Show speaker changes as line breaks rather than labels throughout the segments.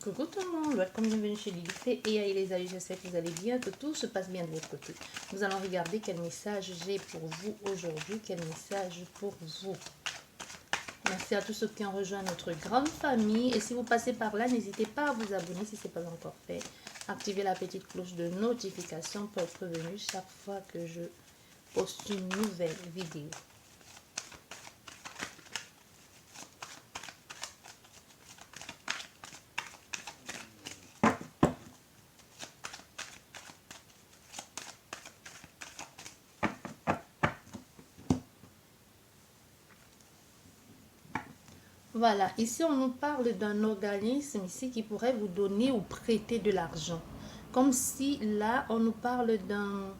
Coucou tout le monde, welcome, bienvenue chez Lily et les amis, j'espère que vous allez bien, que tout se passe bien de votre côté. Nous allons regarder quel message j'ai pour vous aujourd'hui, quel message pour vous. Merci à tous ceux qui ont rejoint notre grande famille et si vous passez par là, n'hésitez pas à vous abonner si ce n'est pas encore fait. Activez la petite cloche de notification pour être prévenu chaque fois que je poste une nouvelle vidéo. Voilà, ici on nous parle d'un organisme ici qui pourrait vous donner ou prêter de l'argent. Comme si là on nous parle d'un...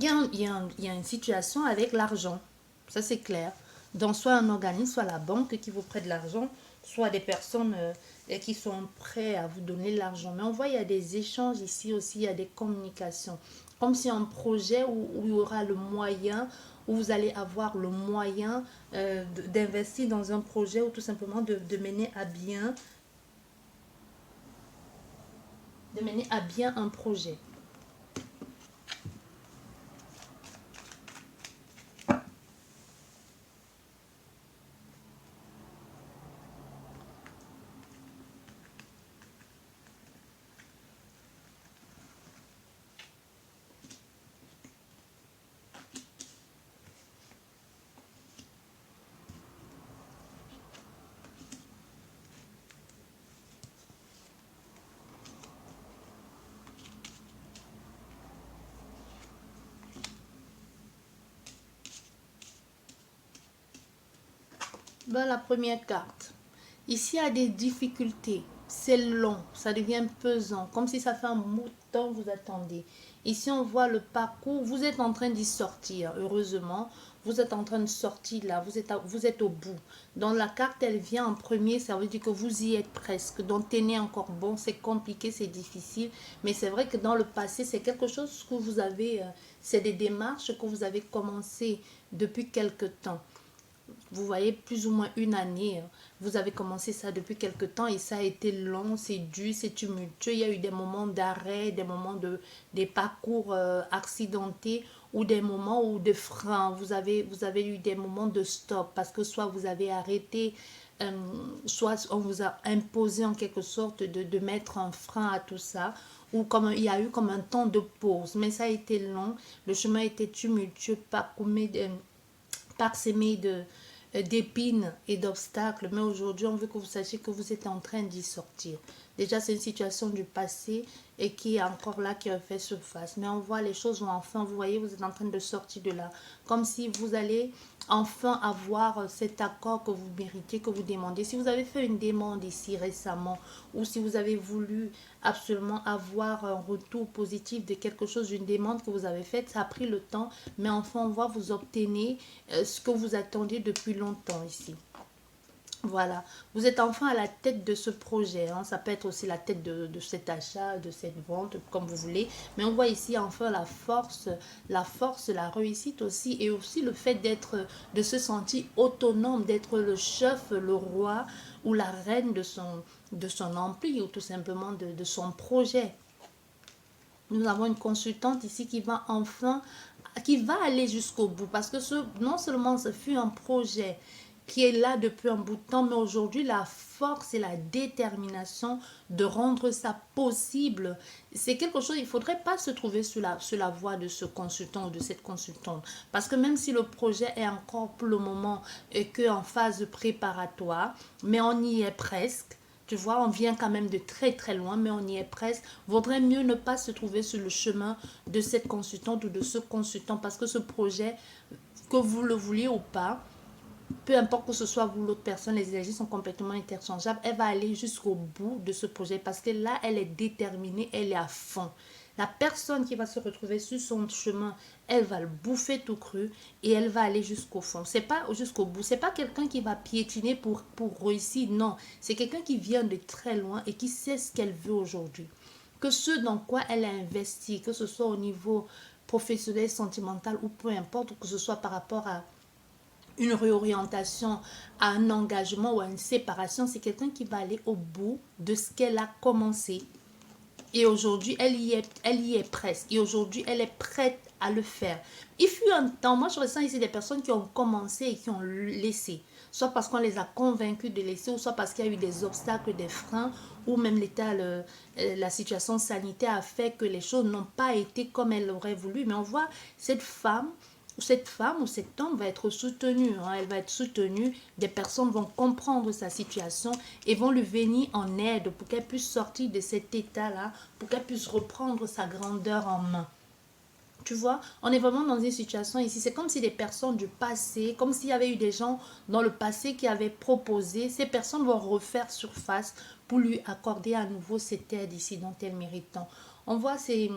Il y a une situation avec l'argent, ça c'est clair. Donc soit un organisme, soit la banque qui vous prête de l'argent, soit des personnes qui sont prêtes à vous donner de l'argent. Mais on voit il y a des échanges ici aussi, il y a des communications. Comme si un projet où il y aura le moyen, où vous allez avoir le moyen d'investir dans un projet ou tout simplement de mener à bien un projet. Ben, la première carte. Ici, il y a des difficultés. C'est long, ça devient pesant, comme si ça fait un bout de temps que vous attendez. Ici, on voit le parcours. Vous êtes en train d'y sortir, heureusement. Vous êtes en train de sortir là, vous êtes au bout. Donc, la carte, elle vient en premier, ça veut dire que vous y êtes presque. Donc, tenez encore bon, c'est compliqué, c'est difficile. Mais c'est vrai que dans le passé, c'est quelque chose que vous avez, c'est des démarches que vous avez commencé depuis quelque temps. Vous voyez, plus ou moins une année, vous avez commencé ça depuis quelque temps et ça a été long, c'est dur, c'est tumultueux. Il y a eu des moments d'arrêt, des parcours accidentés ou des moments où de frein. Vous avez eu des moments de stop parce que soit vous avez arrêté, soit on vous a imposé en quelque sorte de mettre un frein à tout ça ou comme il y a eu comme un temps de pause. Mais ça a été long, le chemin a été tumultueux, parsemé d'épines et d'obstacles, mais aujourd'hui on veut que vous sachiez que vous êtes en train d'y sortir. Déjà c'est une situation du passé et qui est encore là, qui refait surface, mais on voit les choses vont enfin, vous voyez, vous êtes en train de sortir de là, comme si vous allez enfin avoir cet accord que vous méritez, que vous demandez. Si vous avez fait une demande ici récemment ou si vous avez voulu absolument avoir un retour positif de quelque chose, d'une demande que vous avez faite, ça a pris le temps, mais enfin on voit vous obtenir ce que vous attendiez depuis longtemps ici. Voilà, vous êtes enfin à la tête de ce projet, hein. Ça peut être aussi la tête de cet achat, de cette vente, comme vous voulez. Mais on voit ici enfin la force, la réussite aussi, et aussi le fait de se sentir autonome, d'être le chef, le roi ou la reine de son empire, ou tout simplement de son projet. Nous avons une consultante ici qui va aller jusqu'au bout, parce que non seulement ce fut un projet qui est là depuis un bout de temps, mais aujourd'hui la force et la détermination de rendre ça possible, c'est quelque chose, il ne faudrait pas se trouver sur la voie de ce consultant ou de cette consultante, parce que même si le projet est encore pour le moment qu'en phase préparatoire, mais on y est presque. Tu vois, on vient quand même de très très loin, mais on y est presque. Vaudrait mieux ne pas se trouver sur le chemin de cette consultante ou de ce consultant, parce que ce projet, que vous le vouliez ou pas, peu importe que ce soit vous ou l'autre personne, les énergies sont complètement interchangeables. Elle va aller jusqu'au bout de ce projet parce que là, elle est déterminée, elle est à fond. La personne qui va se retrouver sur son chemin, elle va le bouffer tout cru et elle va aller jusqu'au fond. C'est pas jusqu'au bout. C'est pas quelqu'un qui va piétiner pour réussir. Non, c'est quelqu'un qui vient de très loin et qui sait ce qu'elle veut aujourd'hui. Que ce dans quoi elle a investi, que ce soit au niveau professionnel, sentimental ou peu importe, que ce soit par rapport à une réorientation à un engagement ou à une séparation, c'est quelqu'un qui va aller au bout de ce qu'elle a commencé. Et aujourd'hui, elle y est presque. Et aujourd'hui, elle est prête à le faire. Il fut un temps, moi je ressens ici des personnes qui ont commencé et qui ont laissé. Soit parce qu'on les a convaincus de laisser, ou soit parce qu'il y a eu des obstacles, des freins, ou même l'état, la situation sanitaire a fait que les choses n'ont pas été comme elle aurait voulu. Mais on voit cette femme ou cet homme va être soutenu, hein, elle va être soutenue, des personnes vont comprendre sa situation et vont lui venir en aide pour qu'elle puisse sortir de cet état-là, pour qu'elle puisse reprendre sa grandeur en main. Tu vois, on est vraiment dans une situation ici, c'est comme si des personnes du passé, comme s'il y avait eu des gens dans le passé qui avaient proposé, ces personnes vont refaire surface pour lui accorder à nouveau cette aide ici dont elle mérite tant. On voit, il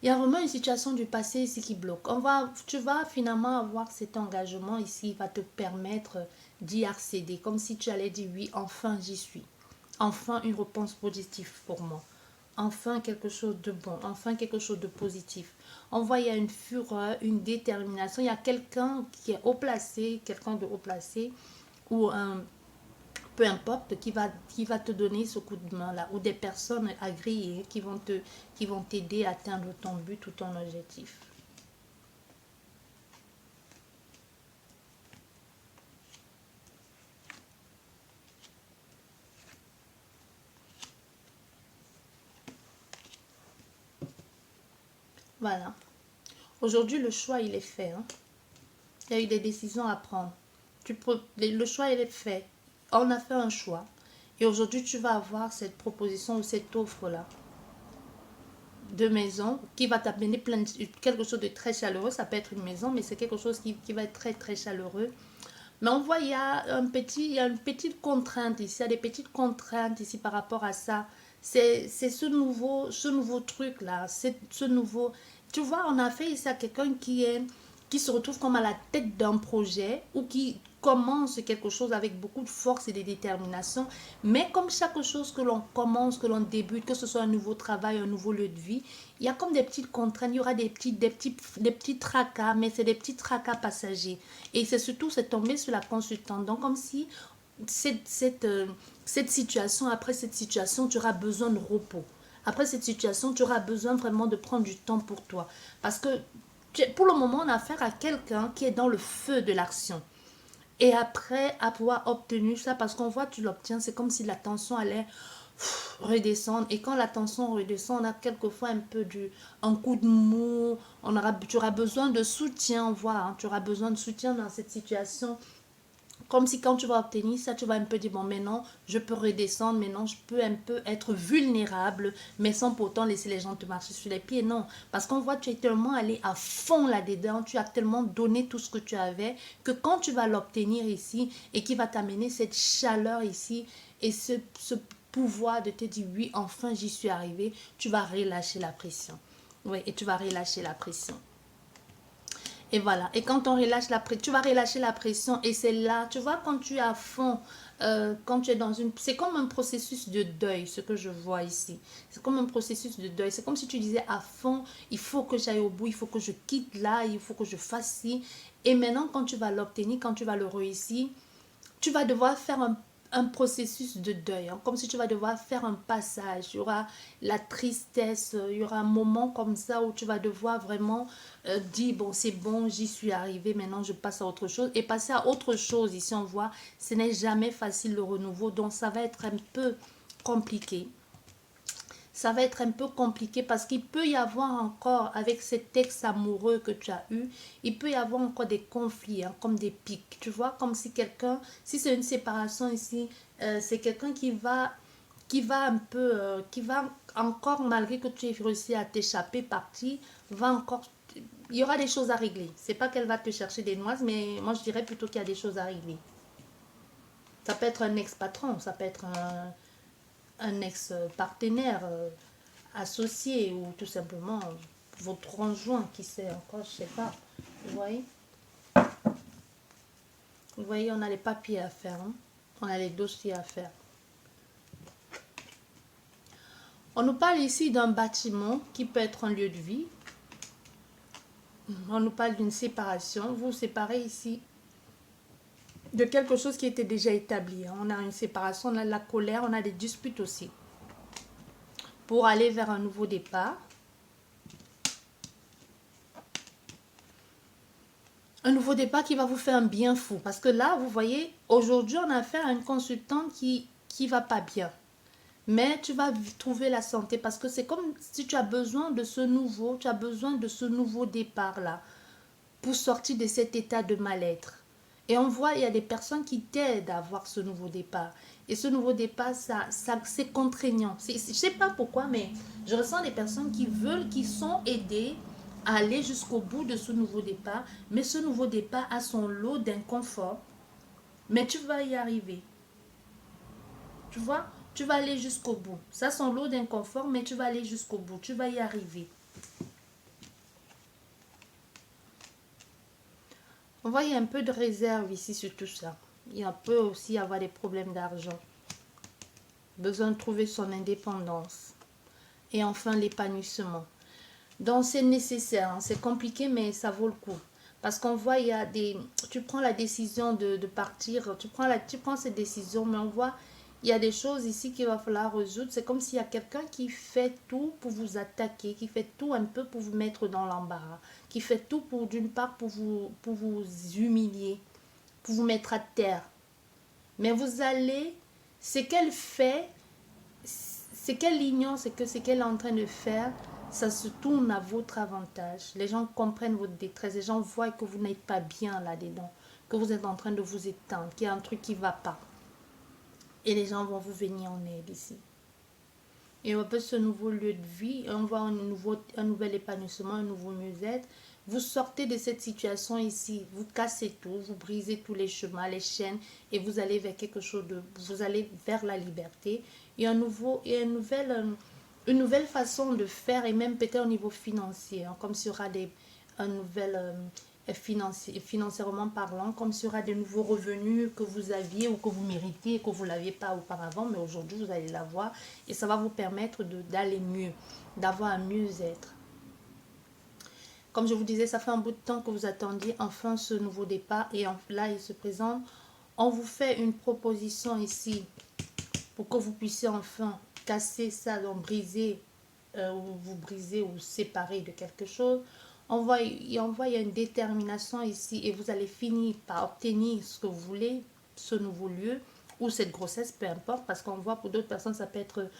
y a vraiment une situation du passé ici qui bloque. Tu vas finalement avoir cet engagement ici, il va te permettre d'y accéder, comme si tu allais dire oui, enfin j'y suis. Enfin une réponse positive pour moi. Enfin quelque chose de bon, enfin quelque chose de positif. On voit il y a une fureur, une détermination. Il y a quelqu'un qui est haut placé, quelqu'un de haut placé, ou un peu importe, qui va te donner ce coup de main là, ou des personnes agréées qui vont t'aider à atteindre ton but ou ton objectif. Voilà. Aujourd'hui, le choix, il est fait, hein. Il y a eu des décisions à prendre. Le choix, il est fait. On a fait un choix. Et aujourd'hui, tu vas avoir cette proposition ou cette offre-là de maison qui va t'amener quelque chose de très chaleureux. Ça peut être une maison, mais c'est quelque chose qui va être très, très chaleureux. Mais on voit, il y a une petite contrainte ici. Il y a des petites contraintes ici par rapport à ça. C'est ce nouveau truc-là. Ce nouveau... Tu vois, on a fait ici à quelqu'un qui se retrouve comme à la tête d'un projet ou qui commence quelque chose avec beaucoup de force et de détermination. Mais comme chaque chose que l'on commence, que l'on débute, que ce soit un nouveau travail, un nouveau lieu de vie, il y a comme des petites contraintes, il y aura des petits tracas, mais c'est des petits tracas passagers. Et c'est surtout, c'est tombé sur la consultante. Donc, comme si cette situation, après cette situation, tu auras besoin de repos. Après cette situation, tu auras besoin vraiment de prendre du temps pour toi. Parce que pour le moment, on a affaire à quelqu'un qui est dans le feu de l'action. Et après avoir obtenu ça, parce qu'on voit, tu l'obtiens, c'est comme si la tension allait redescendre. Et quand la tension redescend, on a quelquefois un coup de mou. Tu auras besoin de soutien, on voit, hein, tu auras besoin de soutien dans cette situation. Comme si quand tu vas obtenir ça, tu vas un peu dire, bon, maintenant, je peux redescendre, maintenant, je peux un peu être vulnérable, mais sans pourtant laisser les gens te marcher sur les pieds. Non, parce qu'on voit, tu es tellement allé à fond là-dedans, tu as tellement donné tout ce que tu avais, que quand tu vas l'obtenir ici, et qui va t'amener cette chaleur ici, et ce pouvoir de te dire, oui, enfin, j'y suis arrivé, tu vas relâcher la pression. Oui, et tu vas relâcher la pression. Et voilà. Et quand on relâche la pression, tu vas relâcher la pression. Et c'est là, tu vois, quand tu es à fond, quand tu es dans une... C'est comme un processus de deuil, ce que je vois ici. C'est comme un processus de deuil. C'est comme si tu disais à fond, il faut que j'aille au bout, il faut que je quitte là, il faut que je fasse ci. Et maintenant, quand tu vas l'obtenir, quand tu vas le réussir, tu vas devoir faire un processus de deuil, hein, comme si tu vas devoir faire un passage. Il y aura la tristesse, il y aura un moment comme ça où tu vas devoir vraiment dire, bon, c'est bon, j'y suis arrivé, maintenant je passe à autre chose. Et passer à autre chose, ici on voit, ce n'est jamais facile le renouveau, donc ça va être un peu compliqué. Ça va être un peu compliqué parce qu'il peut y avoir encore, avec cet ex amoureux que tu as eu, il peut y avoir encore des conflits, hein, comme des pics. Tu vois, comme si quelqu'un, si c'est une séparation ici, c'est quelqu'un qui va un peu, qui va encore, malgré que tu aies réussi à t'échapper, partir, va encore, il y aura des choses à régler. C'est pas qu'elle va te chercher des noises, mais moi je dirais plutôt qu'il y a des choses à régler. Ça peut être un ex-patron, ça peut être un ex-partenaire, associé ou tout simplement votre conjoint qui sait encore, je sais pas. Vous voyez? Vous voyez, on a les papiers à faire, hein? On a les dossiers à faire. On nous parle ici d'un bâtiment qui peut être un lieu de vie. On nous parle d'une séparation. Vous vous séparez ici de quelque chose qui était déjà établi. On a une séparation, on a de la colère, on a des disputes aussi. Pour aller vers un nouveau départ. Un nouveau départ qui va vous faire un bien fou. Parce que là, vous voyez, aujourd'hui, on a affaire à une consultante qui va pas bien. Mais tu vas trouver la santé parce que c'est comme si tu as besoin de ce nouveau, tu as besoin de ce nouveau départ-là pour sortir de cet état de mal-être. Et on voit, il y a des personnes qui t'aident à avoir ce nouveau départ. Et ce nouveau départ, c'est contraignant. Je ne sais pas pourquoi, mais je ressens des personnes qui veulent, qui sont aidées à aller jusqu'au bout de ce nouveau départ. Mais ce nouveau départ a son lot d'inconfort. Mais tu vas y arriver. Tu vois, tu vas aller jusqu'au bout. Ça, son lot d'inconfort, mais tu vas aller jusqu'au bout. Tu vas y arriver. On voit qu'il y a un peu de réserve ici sur tout ça. Il peut aussi avoir des problèmes d'argent. Besoin de trouver son indépendance. Et enfin, l'épanouissement. Donc, c'est nécessaire. Hein. C'est compliqué, mais ça vaut le coup. Parce qu'on voit, il y a des... Tu prends la décision de partir. Tu prends cette décision, mais on voit... Il y a des choses ici qu'il va falloir résoudre. C'est comme s'il y a quelqu'un qui fait tout pour vous attaquer, qui fait tout un peu pour vous mettre dans l'embarras, qui fait tout pour, d'une part, pour vous humilier, pour vous mettre à terre. Mais vous allez, ce qu'elle fait, ce qu'elle ignore, c'est que ce qu'elle est en train de faire, ça se tourne à votre avantage. Les gens comprennent votre détresse, les gens voient que vous n'êtes pas bien là-dedans, que vous êtes en train de vous éteindre, qu'il y a un truc qui ne va pas. Et les gens vont vous venir en aide ici. Et on peut ce nouveau lieu de vie, on voit un nouvel épanouissement, un nouveau mieux-être. Vous sortez de cette situation ici, vous cassez tout, vous brisez tous les chemins, les chaînes, et vous allez vers quelque chose de... Vous allez vers la liberté. Et une nouvelle façon de faire, et même peut-être au niveau financier, hein, comme s'il y aura un nouvel... financièrement parlant, comme s'il y aura de nouveaux revenus que vous aviez ou que vous méritez et que vous ne l'aviez pas auparavant, mais aujourd'hui vous allez l'avoir et ça va vous permettre d'aller mieux, d'avoir un mieux-être. Comme je vous disais, ça fait un bout de temps que vous attendiez enfin ce nouveau départ et là il se présente. On vous fait une proposition ici pour que vous puissiez enfin casser ça, donc briser, ou vous briser ou séparer de quelque chose. On voit, il y a une détermination ici et vous allez finir par obtenir ce que vous voulez, ce nouveau lieu ou cette grossesse, peu importe, parce qu'on voit pour d'autres personnes, ça peut être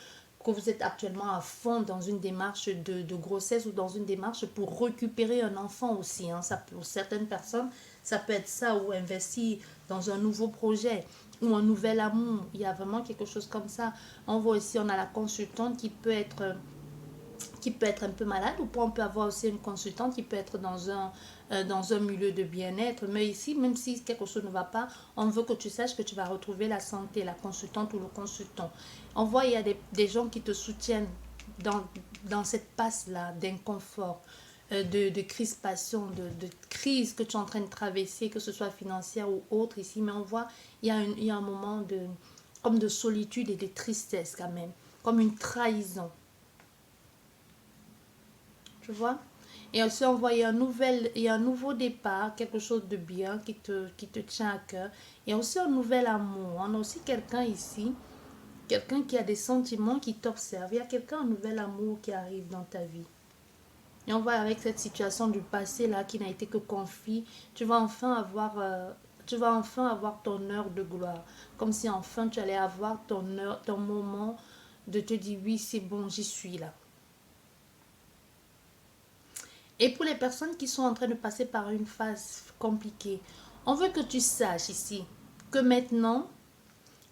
que vous êtes actuellement à fond dans une démarche de grossesse ou dans une démarche pour récupérer un enfant aussi. Hein. Ça, pour certaines personnes, ça peut être ça ou investir dans un nouveau projet ou un nouvel amour. Il y a vraiment quelque chose comme ça. On voit aussi, on a la consultante qui peut être un peu malade ou on peut avoir aussi une consultante qui peut être dans un milieu de bien-être. Mais ici, même si quelque chose ne va pas, on veut que tu saches que tu vas retrouver la santé, la consultante ou le consultant. On voit, il y a des gens qui te soutiennent dans cette passe-là d'inconfort, de crispation, de crise que tu es en train de traverser, que ce soit financière ou autre ici. Mais on voit, il y a un moment comme de solitude et de tristesse quand même, comme une trahison. Tu vois? Et aussi, on voit, il y a un nouveau départ, quelque chose de bien qui te tient à cœur. Et aussi un nouvel amour. On a aussi quelqu'un ici, quelqu'un qui a des sentiments, qui t'observe. Il y a quelqu'un, un nouvel amour qui arrive dans ta vie. Et on voit avec cette situation du passé là, qui n'a été que conflit, tu vas enfin avoir... ton heure de gloire. Comme si enfin tu allais avoir ton moment de te dire oui, c'est bon, j'y suis là. Et pour les personnes qui sont en train de passer par une phase compliquée, on veut que tu saches ici que maintenant,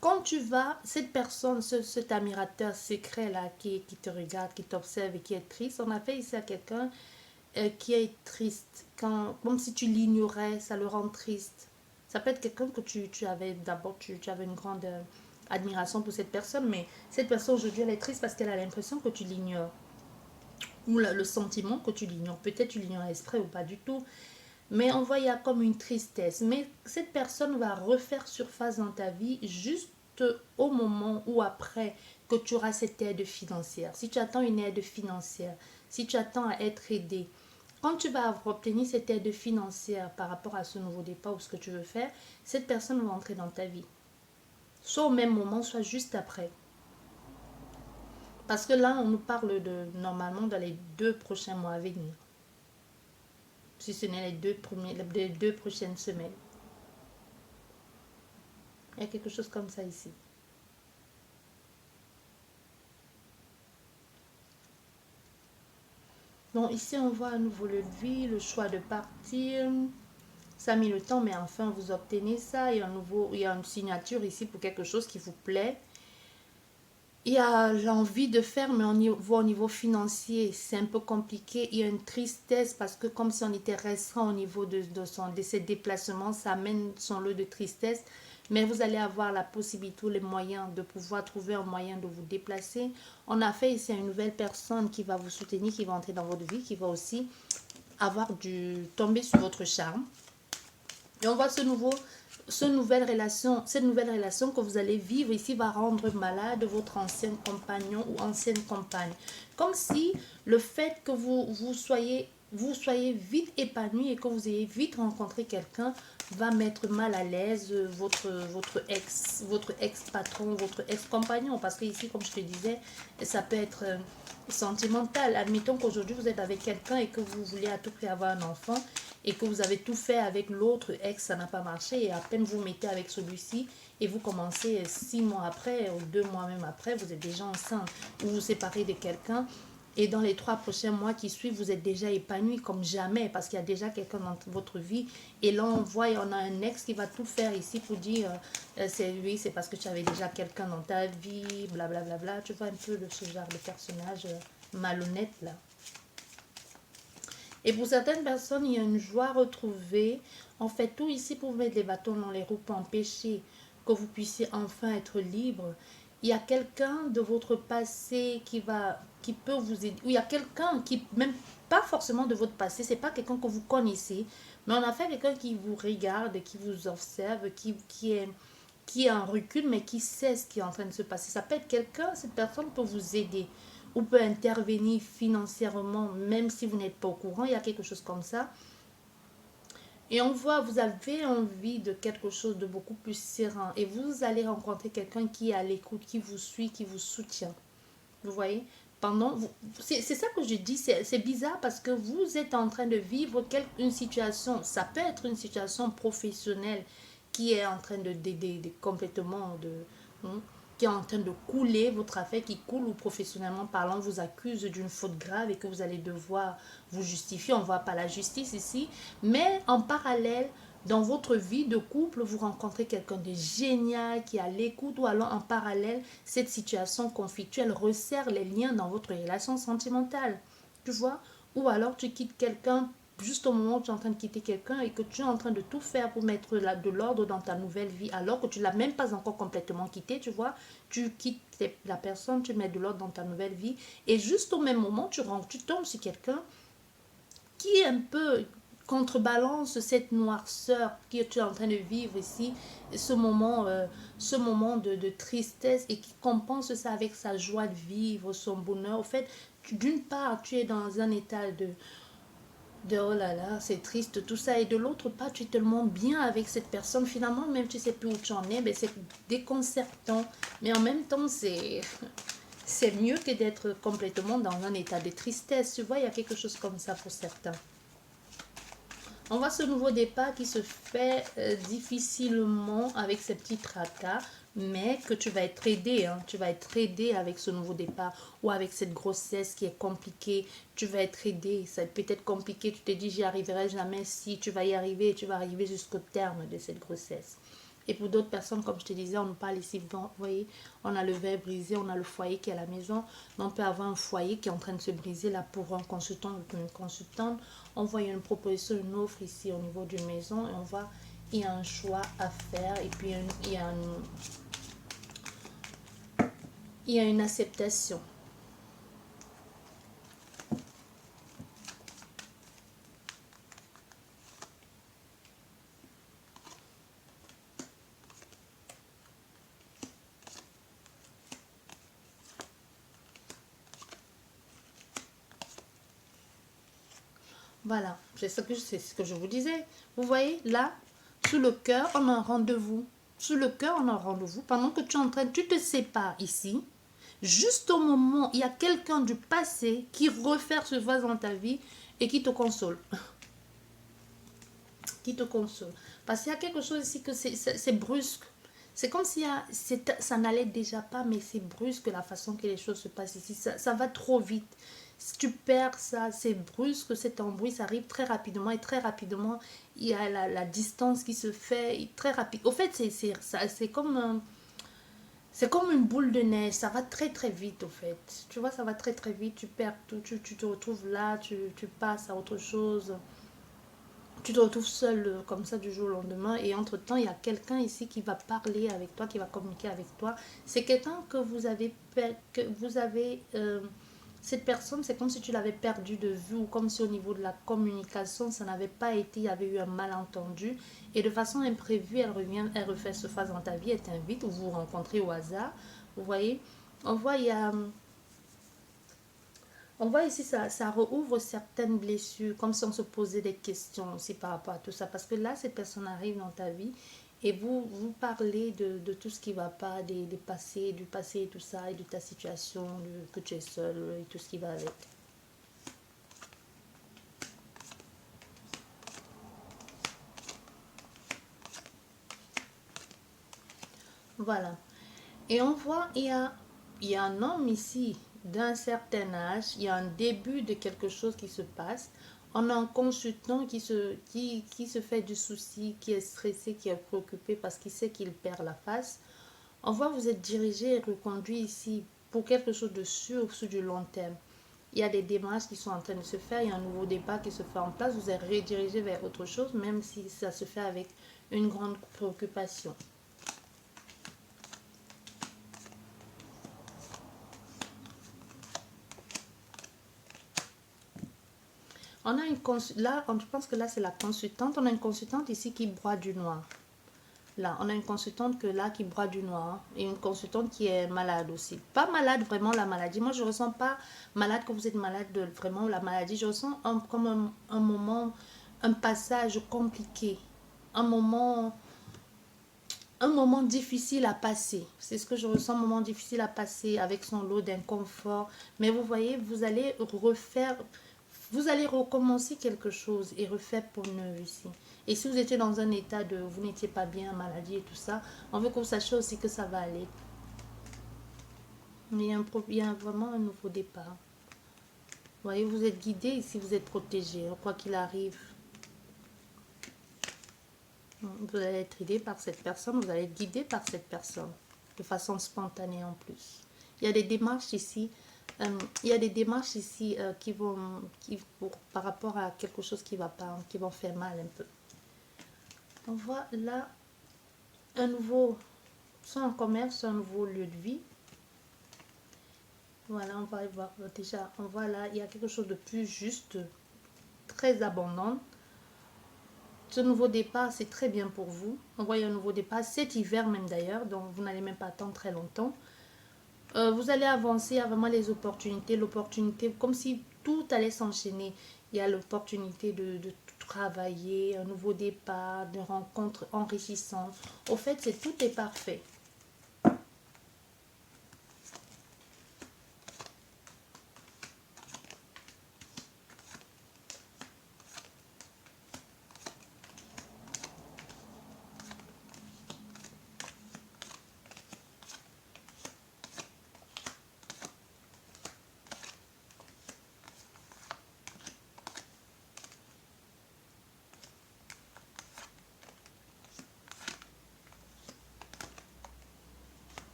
quand tu vas, cette personne, cet admirateur secret là qui te regarde, qui t'observe et qui est triste, on a fait ici à quelqu'un qui est triste, comme si tu l'ignorais, ça le rend triste. Ça peut être quelqu'un que tu avais d'abord, tu avais une grande admiration pour cette personne, mais cette personne aujourd'hui elle est triste parce qu'elle a l'impression que tu l'ignores. Ou le sentiment que tu l'ignores. Peut-être tu l'ignores exprès ou pas du tout. Mais on voit, il y a comme une tristesse. Mais cette personne va refaire surface dans ta vie juste au moment ou après que tu auras cette aide financière. Si tu attends une aide financière, si tu attends à être aidé, Quand tu vas obtenir cette aide financière par rapport à ce nouveau départ ou ce que tu veux faire, cette personne va entrer dans ta vie. Soit au même moment, soit juste après. Parce que là, on nous parle de normalement dans les 2 prochains mois à venir. Si ce n'est les 2 prochaines semaines. Il y a quelque chose comme ça ici. Donc ici, on voit à nouveau le vie, le choix de partir. Ça a mis le temps, mais enfin, vous obtenez ça. Il y a une signature ici pour quelque chose qui vous plaît. Il y a l'envie de faire, mais au niveau financier, c'est un peu compliqué. Il y a une tristesse parce que comme si on était restreint au niveau de ses déplacements, ça amène son lot de tristesse. Mais vous allez avoir la possibilité, les moyens de pouvoir trouver un moyen de vous déplacer. On a fait ici une nouvelle personne qui va vous soutenir, qui va entrer dans votre vie, qui va aussi tomber sur votre charme. Et on voit cette nouvelle relation que vous allez vivre ici va rendre malade votre ancien compagnon ou ancienne compagne. Comme si le fait que vous soyez vite épanoui et que vous ayez vite rencontré quelqu'un va mettre mal à l'aise votre ex-patron, votre ex-compagnon. Parce que ici, comme je te disais, ça peut être sentimental. Admettons qu'aujourd'hui, vous êtes avec quelqu'un et que vous voulez à tout prix avoir un enfant et que vous avez tout fait avec l'autre ex, ça n'a pas marché, et à peine vous mettez avec celui-ci et vous commencez 6 mois après ou 2 mois même après, vous êtes déjà enceinte, ou vous séparez de quelqu'un et dans les 3 prochains mois qui suivent, vous êtes déjà épanoui comme jamais parce qu'il y a déjà quelqu'un dans votre vie. Et là, on a un ex qui va tout faire ici pour dire c'est lui, c'est parce que tu avais déjà quelqu'un dans ta vie, blablabla. Bla, bla, bla. Tu vois un peu ce genre de personnage malhonnête là. Et pour certaines personnes, il y a une joie retrouvée. On fait tout ici pour mettre les bâtons dans les roues, pour empêcher que vous puissiez enfin être libre. Il y a quelqu'un de votre passé qui peut vous aider. Ou il y a quelqu'un qui, même pas forcément de votre passé, c'est pas quelqu'un que vous connaissez, mais on a fait quelqu'un qui vous regarde, qui vous observe, qui est en recul, mais qui sait ce qui est en train de se passer. Ça peut être quelqu'un, cette personne peut vous aider ou peut intervenir financièrement, même si vous n'êtes pas au courant, il y a quelque chose comme ça. Et on voit, vous avez envie de quelque chose de beaucoup plus serein. Et vous allez rencontrer quelqu'un qui est à l'écoute, qui vous suit, qui vous soutient. Vous voyez, c'est ça que je dis, c'est bizarre parce que vous êtes en train de vivre une situation, ça peut être une situation professionnelle qui est en train complètement qui est en train de couler, votre affaire qui coule, ou professionnellement parlant vous accuse d'une faute grave et que vous allez devoir vous justifier. On ne voit pas la justice ici, mais en parallèle, dans votre vie de couple, vous rencontrez quelqu'un de génial qui est à l'écoute, ou alors en parallèle, cette situation conflictuelle resserre les liens dans votre relation sentimentale. Tu vois? Ou alors tu quittes quelqu'un juste au moment où tu es en train de quitter quelqu'un et que tu es en train de tout faire pour mettre de l'ordre dans ta nouvelle vie alors que tu ne l'as même pas encore complètement quitté, tu vois. Tu quittes la personne, tu mets de l'ordre dans ta nouvelle vie et juste au même moment, tu tombes sur quelqu'un qui est un peu contrebalance cette noirceur que tu es en train de vivre ici, ce moment de tristesse, et qui compense ça avec sa joie de vivre, son bonheur. Au fait, d'une part, tu es dans un état de oh là là, c'est triste tout ça, et de l'autre part, tu es tellement bien avec cette personne, finalement, même tu sais plus où tu en es, ben c'est déconcertant, mais en même temps, c'est mieux que d'être complètement dans un état de tristesse. Tu vois, il y a quelque chose comme ça pour certains. On voit ce nouveau départ qui se fait difficilement avec ces petits tracas, mais que tu vas être aidé. Hein. Tu vas être aidé avec ce nouveau départ ou avec cette grossesse qui est compliquée. Tu vas être aidé. Ça peut être compliqué. Tu te dis, j'y arriverai jamais. Si tu vas y arriver, et tu vas arriver jusqu'au terme de cette grossesse. Et pour d'autres personnes, comme je te disais, on nous parle ici, vous voyez, on a le verre brisé, on a le foyer qui est à la maison. On peut avoir un foyer qui est en train de se briser là pour un consultant ou pour une consultante. On voit une proposition, une offre ici au niveau d'une maison et on voit il y a un choix à faire et puis il y a une acceptation. Voilà, c'est ce que je vous disais. Vous voyez, là, sous le cœur, on a un rendez-vous. Sous le cœur, on a un rendez-vous. Pendant que tu es en train, tu te sépares ici. Juste au moment, il y a quelqu'un du passé qui refait ce vase dans ta vie et qui te console. Qui te console. Parce qu'il y a quelque chose ici que c'est brusque. C'est comme si ça n'allait déjà pas, mais c'est brusque la façon que les choses se passent ici. Ça va trop vite. Si tu perds ça, c'est brusque, cet embrouille, ça arrive très rapidement. Et très rapidement, il y a la distance qui se fait très rapide. Au fait, c'est comme... c'est comme une boule de neige, ça va très très vite au fait. Tu vois, ça va très très vite, tu perds tout, tu te retrouves là, tu passes à autre chose. Tu te retrouves seul comme ça du jour au lendemain et entre-temps, il y a quelqu'un ici qui va parler avec toi, qui va communiquer avec toi. C'est quelqu'un que vous avez... cette personne, c'est comme si tu l'avais perdu de vue ou comme si au niveau de la communication, ça n'avait pas été, il y avait eu un malentendu. Et de façon imprévue, elle revient, elle refait ce phase dans ta vie, elle t'invite ou vous vous rencontrez au hasard. Vous voyez, on voit, il y a... On voit ici, ça rouvre certaines blessures, comme si on se posait des questions aussi par rapport à tout ça. Parce que là, cette personne arrive dans ta vie et vous parlez de tout ce qui ne va pas, du passé et tout ça, et de ta situation, que tu es seul et tout ce qui va avec. Voilà. Et on voit, il y a un homme ici d'un certain âge, il y a un début de quelque chose qui se passe. On a un consultant qui se fait du souci, qui est stressé, qui est préoccupé parce qu'il sait qu'il perd la face. On voit vous êtes dirigé et reconduit ici pour quelque chose de sûr sur du long terme. Il y a des démarches qui sont en train de se faire, il y a un nouveau départ qui se fait en place, vous êtes redirigé vers autre chose, même si ça se fait avec une grande préoccupation. On a là, je pense que là, c'est la consultante. On a une consultante ici qui broie du noir. Là, on a une consultante qui broie du noir. Et une consultante qui est malade aussi. Pas malade vraiment la maladie. Moi, je ne ressens pas malade quand vous êtes malade de vraiment la maladie. Je ressens comme un moment, un passage compliqué. Un moment difficile à passer. C'est ce que je ressens, un moment difficile à passer avec son lot d'inconfort. Mais vous voyez, vous allez recommencer quelque chose et refaire pour neuf ici. Et si vous étiez dans un état de, vous n'étiez pas bien, maladie et tout ça, on veut que vous sachiez aussi que ça va aller. Mais il y a vraiment un nouveau départ. Vous voyez, vous êtes guidé ici, vous êtes protégé, quoi qu'il arrive. Vous allez être aidé par cette personne, vous allez être guidé par cette personne, de façon spontanée en plus. Il y a des démarches ici, par rapport à quelque chose qui va pas, qui vont faire mal un peu. On voit là un nouveau, soit un commerce, un nouveau lieu de vie. Voilà, on va y voir déjà, on voit là, il y a quelque chose de plus juste, très abondant. Ce nouveau départ, c'est très bien pour vous. On voit un nouveau départ cet hiver même d'ailleurs, donc vous n'allez même pas attendre très longtemps. Vous allez avancer, il y a vraiment les opportunités, comme si tout allait s'enchaîner. Il y a l'opportunité de travailler, un nouveau départ, de rencontres enrichissantes. Au fait, tout est parfait.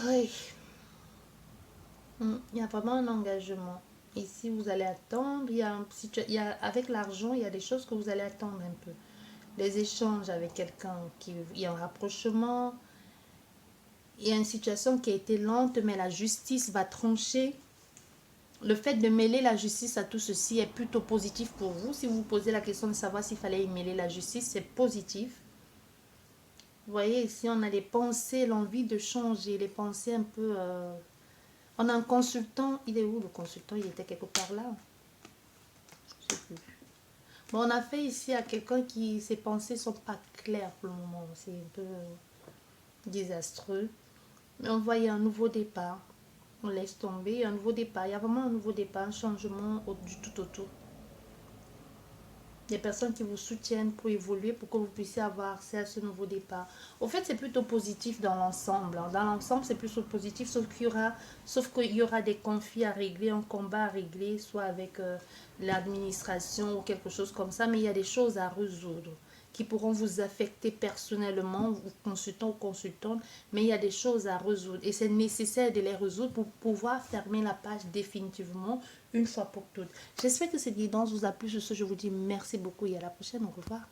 Oui. Il y a vraiment un engagement. Ici, vous allez attendre. Avec l'argent, il y a des choses que vous allez attendre un peu. Les échanges avec quelqu'un, il y a un rapprochement. Il y a une situation qui a été lente, mais la justice va trancher. Le fait de mêler la justice à tout ceci est plutôt positif pour vous. Si vous vous posez la question de savoir s'il fallait y mêler la justice, c'est positif. Vous voyez, ici, on a les pensées, l'envie de changer, les pensées un peu On a un consultant. Il est où le consultant? Il était quelque part là. Je sais plus. Bon, on a fait ici à quelqu'un qui ses pensées sont pas claires pour le moment. C'est un peu désastreux. Mais on voit il y a un nouveau départ. On laisse tomber. Un nouveau départ. Il y a vraiment un nouveau départ, un changement du tout autour. Des personnes qui vous soutiennent pour évoluer, pour que vous puissiez avoir accès à ce nouveau départ. Au fait, c'est plutôt positif dans l'ensemble. Dans l'ensemble, c'est plutôt positif, sauf qu'il y aura des conflits à régler, un combat à régler, soit avec l'administration ou quelque chose comme ça, mais il y a des choses à résoudre qui pourront vous affecter personnellement, vous consultant ou consultante, mais il y a des choses à résoudre et c'est nécessaire de les résoudre pour pouvoir fermer la page définitivement une fois pour toutes. J'espère que cette guidance vous a plu. Sur ce, je vous dis merci beaucoup et à la prochaine. Au revoir.